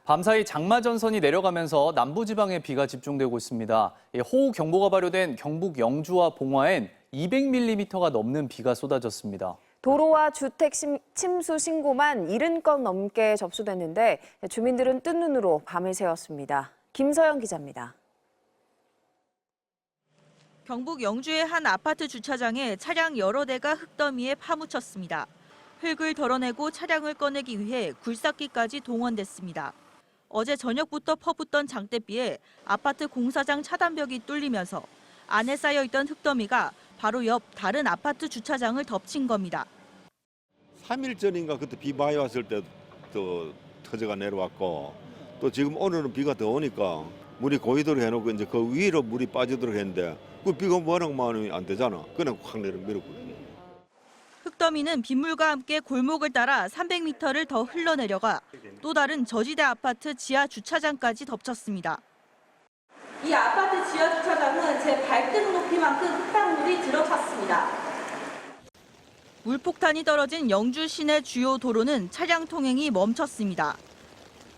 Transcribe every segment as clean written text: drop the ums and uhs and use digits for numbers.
밤사이 장마 전선이 내려가면서 남부지방에 비가 집중되고 있습니다. 호우 경보가 발효된 경북 영주와 봉화엔 200mm가 넘는 비가 쏟아졌습니다. 도로와 주택 침수 신고만 70건 넘게 접수됐는데 주민들은 뜬 눈으로 밤을 새웠습니다. 김서영 기자입니다. 경북 영주의 한 아파트 주차장에 차량 여러 대가 흙더미에 파묻혔습니다. 흙을 덜어내고 차량을 꺼내기 위해 굴삭기까지 동원됐습니다. 어제 저녁부터 퍼붓던 장대비에 아파트 공사장 차단벽이 뚫리면서 안에 쌓여있던 흙더미가 바로 옆 다른 아파트 주차장을 덮친 겁니다. 3일 전인가 그때 비 많이 왔을 때도 터져가 내려왔고 또 지금 오늘은 비가 더 오니까 물이 고이도록 해놓고 이제 그 위로 물이 빠지도록 했는데 그 비가 워낙 많으면 안 되잖아. 그냥 확 밀었거든요. 흙더미는 빗물과 함께 골목을 따라 300m를 더 흘러내려가 또 다른 저지대 아파트 지하 주차장까지 덮쳤습니다. 이 아파트 지하 주차장은 제 발등 높이만큼 흙탕물이 들어찼습니다. 물폭탄이 떨어진 영주 시내 주요 도로는 차량 통행이 멈췄습니다.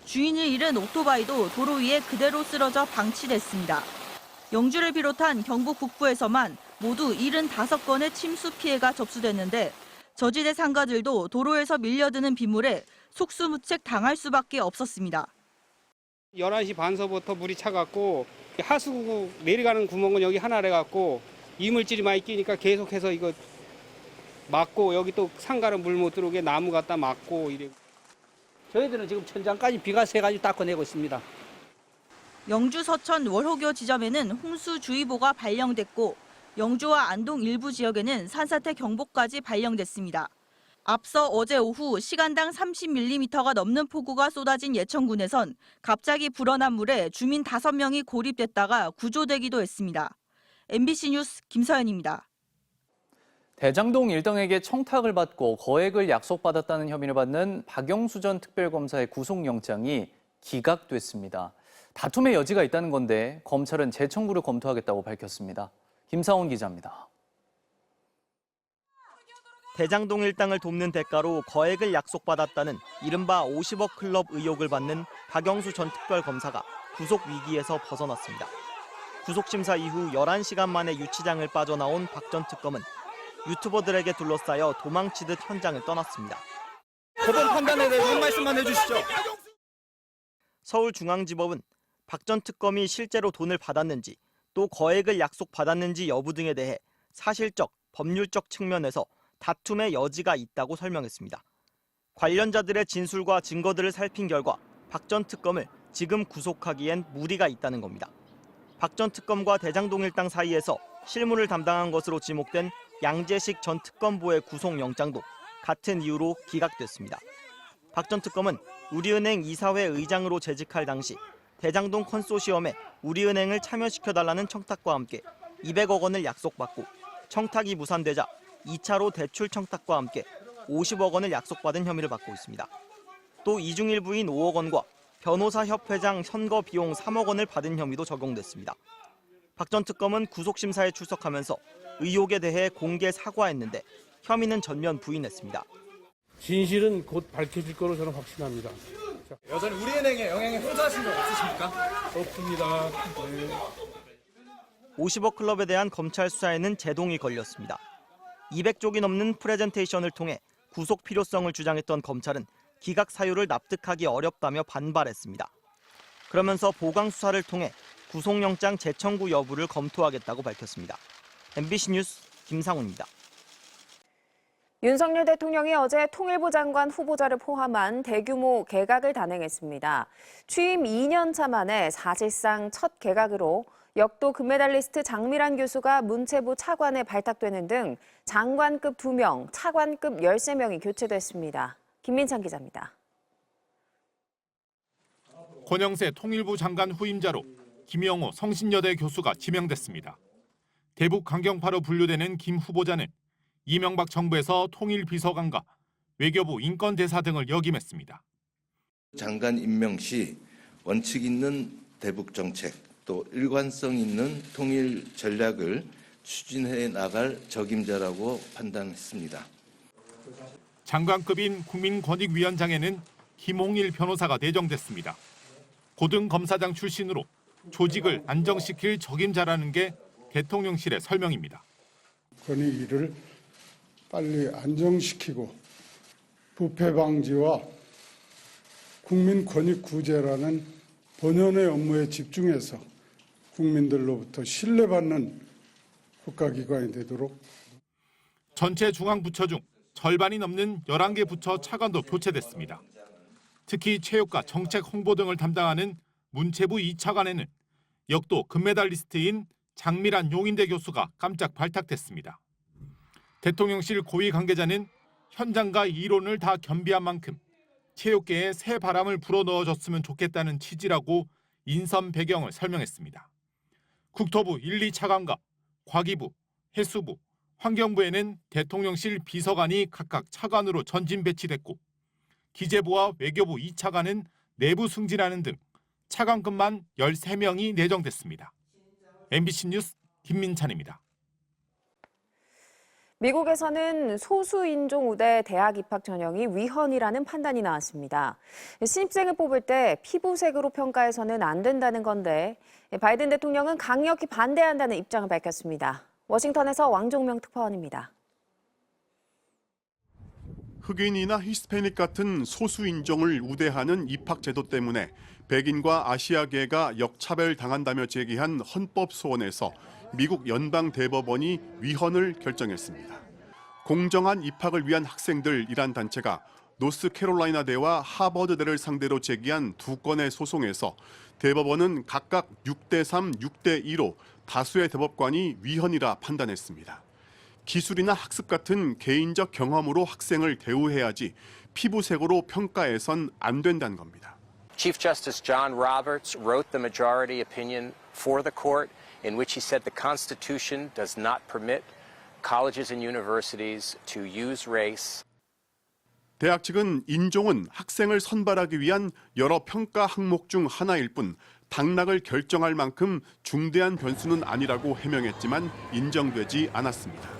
주인을 잃은 오토바이도 도로 위에 그대로 쓰러져 방치됐습니다. 영주를 비롯한 경북 북부에서만 모두 75건의 침수 피해가 접수됐는데 저지대 상가들도 도로에서 밀려드는 빗물에 속수무책 당할 수밖에 없었습니다. 11시 반서부터 물이 차갖고 하수 내려가는 구멍은 여기 하나 해갖고 이물질이 많이 끼니까 계속해서 이거 막고 여기 또 상가로 물 못 들어오게 나무 갖다 막고 이래. 저희들은 지금 천장까지 비가 새가지고 닦아내고 있습니다. 영주 서천 월호교 지점에는 홍수주의보가 발령됐고 영주와 안동 일부 지역에는 산사태 경보까지 발령됐습니다. 앞서 어제 오후 시간당 30mm가 넘는 폭우가 쏟아진 예천군에선 갑자기 불어난 물에 주민 5명이 고립됐다가 구조되기도 했습니다. MBC 뉴스 김서연입니다. 대장동 일당에게 청탁을 받고 거액을 약속받았다는 혐의를 받는 박영수 전 특별검사의 구속영장이 기각됐습니다. 다툼의 여지가 있다는 건데 검찰은 재청구를 검토하겠다고 밝혔습니다. 김사원 기자입니다. 대장동 일당을 돕는 대가로 거액을 약속받았다는 이른바 50억 클럽 의혹을 받는 박영수 전 특별검사가 구속 위기에서 벗어났습니다. 구속심사 이후 11시간 만에 유치장을 빠져나온 박 전 특검은 유튜버들에게 둘러싸여 도망치듯 현장을 떠났습니다. 법원 판단에 대해 한 말씀만 해주시죠. 서울중앙지법은 박 전 특검이 실제로 돈을 받았는지 또 거액을 약속받았는지 여부 등에 대해 사실적, 법률적 측면에서 다툼의 여지가 있다고 설명했습니다. 관련자들의 진술과 증거들을 살핀 결과 박 전 특검을 지금 구속하기엔 무리가 있다는 겁니다. 박 전 특검과 대장동 일당 사이에서 실무를 담당한 것으로 지목된 양재식 전 특검보의 구속영장도 같은 이유로 기각됐습니다. 박 전 특검은 우리은행 이사회 의장으로 재직할 당시 대장동 컨소시엄에 우리은행을 참여시켜달라는 청탁과 함께 200억 원을 약속받고 청탁이 무산되자 2차로 대출 청탁과 함께 50억 원을 약속받은 혐의를 받고 있습니다. 또 이중일 부인 5억 원과 변호사 협회장 선거 비용 3억 원을 받은 혐의도 적용됐습니다. 박 전 특검은 구속심사에 출석하면서 의혹에 대해 공개 사과했는데 혐의는 전면 부인했습니다. 진실은 곧 밝혀질 거로 저는 확신합니다. 여전히 우리은행에 영향에 행사하신 적 없으십니까? 없습니다. 네. 50억 클럽에 대한 검찰 수사에는 제동이 걸렸습니다. 200쪽이 넘는 프레젠테이션을 통해 구속 필요성을 주장했던 검찰은 기각 사유를 납득하기 어렵다며 반발했습니다. 그러면서 보강 수사를 통해 구속영장 재청구 여부를 검토하겠다고 밝혔습니다. MBC 뉴스 김상훈입니다. 윤석열 대통령이 어제 통일부 장관 후보자를 포함한 대규모 개각을 단행했습니다. 취임 2년 차 만에 사실상 첫 개각으로 역도 금메달리스트 장미란 교수가 문체부 차관에 발탁되는 등 장관급 2명, 차관급 13명이 교체됐습니다. 김민찬 기자입니다. 권영세 통일부 장관 후임자로 김영호 성신여대 교수가 지명됐습니다. 대북 강경파로 분류되는 김 후보자는 이명박 정부에서 통일비서관과 외교부 인권대사 등을 역임했습니다. 장관 임명 시 원칙 있는 대북 정책, 또 일관성 있는 통일 전략을 추진해 나갈 적임자라고 판단했습니다. 장관급인 국민권익위원장에는 김홍일 변호사가 내정됐습니다. 고등검사장 출신으로 조직을 안정시킬 적임자라는 게 대통령실의 설명입니다. 권익위를 빨리 안정시키고 부패 방지와 국민 권익 구제라는 본연의 업무에 집중해서 국민들로부터 신뢰받는 국가기관이 되도록. 전체 중앙부처 중 절반이 넘는 11개 부처 차관도 교체됐습니다. 특히 체육과 정책 홍보 등을 담당하는 문체부 2차관에는 역도 금메달리스트인 장미란 용인대 교수가 깜짝 발탁됐습니다. 대통령실 고위 관계자는 현장과 이론을 다 겸비한 만큼 체육계에 새 바람을 불어넣어줬으면 좋겠다는 취지라고 인선 배경을 설명했습니다. 국토부 1, 2차관과 과기부, 해수부, 환경부에는 대통령실 비서관이 각각 차관으로 전진 배치됐고 기재부와 외교부 2차관은 내부 승진하는 등 차관급만 13명이 내정됐습니다. MBC 뉴스 김민찬입니다. 미국에서는 소수인종 우대 대학 입학 전형이 위헌이라는 판단이 나왔습니다. 신입생을 뽑을 때 피부색으로 평가해서는 안 된다는 건데 바이든 대통령은 강력히 반대한다는 입장을 밝혔습니다. 워싱턴에서 왕종명 특파원입니다. 흑인이나 히스패닉 같은 소수인종을 우대하는 입학 제도 때문에 백인과 아시아계가 역차별 당한다며 제기한 헌법소원에서 미국 연방대법원이 위헌을 결정했습니다. 공정한 입학을 위한 학생들이란 단체가 노스캐롤라이나대와 하버드대를 상대로 제기한 두 건의 소송에서 대법원은 각각 6대3, 6대2로 다수의 대법관이 위헌이라 판단했습니다. 기술이나 학습 같은 개인적 경험으로 학생을 대우해야지 피부색으로 평가해선 안 된다는 겁니다. Chief Justice John Roberts wrote the majority opinion for the court in which he said the Constitution does not permit colleges and universities to use race. 대학 측은 인종은 학생을 선발하기 위한 여러 평가 항목 중 하나일 뿐 당락을 결정할 만큼 중대한 변수는 아니라고 해명했지만 인정되지 않았습니다.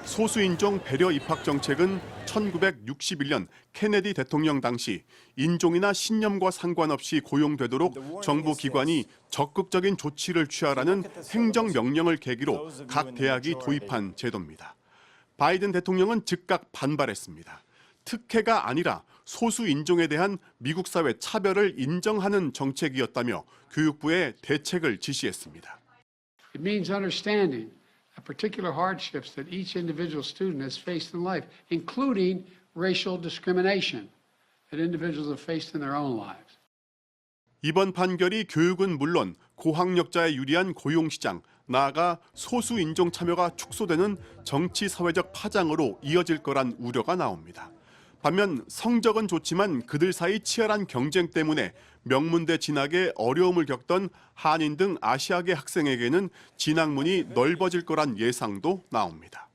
소수인종 배려 입학 정책은 1961년 케네디 대통령 당시 인종이나 신념과 상관없이 고용되도록 정부 기관이 적극적인 조치를 취하라는 행정명령을 계기로 각 대학이 도입한 제도입니다. 바이든 대통령은 즉각 반발했습니다. 특혜가 아니라 소수인종에 대한 미국 사회 차별을 인정하는 정책이었다며 교육부에 대책을 지시했습니다. It means understanding the particular hardships that each individual student has faced in life, including racial discrimination that individuals have faced in their own lives. 이번 판결이 교육은 물론 고학력자에 유리한 고용시장, 나아가 소수인종 참여가 축소되는 정치 사회적 파장으로 이어질 거란 우려가 나옵니다. 반면 성적은 좋지만 그들 사이 치열한 경쟁 때문에 명문대 진학에 어려움을 겪던 한인 등 아시아계 학생에게는 진학문이 넓어질 거란 예상도 나옵니다.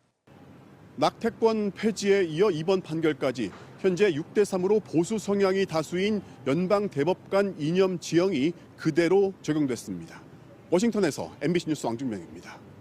낙태권 폐지에 이어 이번 판결까지 현재 6대3으로 보수 성향이 다수인 연방대법관 이념 지형이 그대로 적용됐습니다. 워싱턴에서 MBC 뉴스 왕준명입니다.